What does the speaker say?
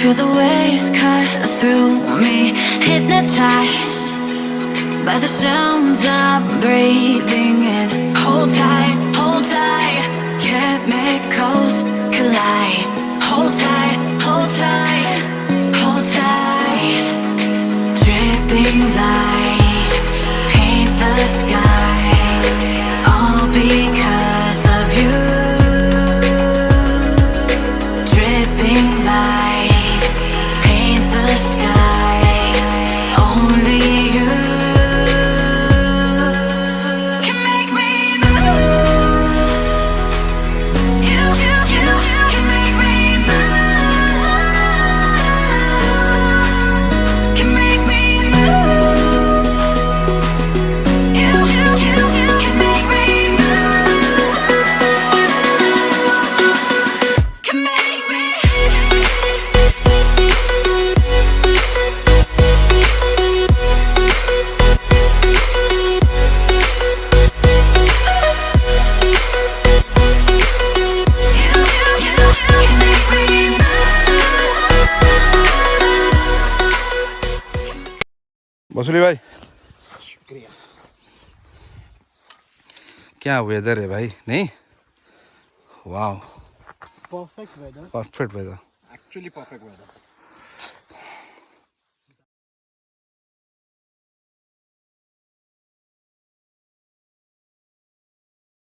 Feel the waves cut through me, hypnotized by the sounds I'm breathing in. Hold tight, chemicals collide. Hold tight, hold tight, hold tight. Dripping lights paint the skies, all because of you. Dripping lights paint the skies, only you can make me move. You can make me move. Can make me move. You can make me move. Can make me. बसुली भाई शुक्रिया। क्या weather है भाई, नहीं? वाह, perfect weather, perfect weather. Actually perfect weather.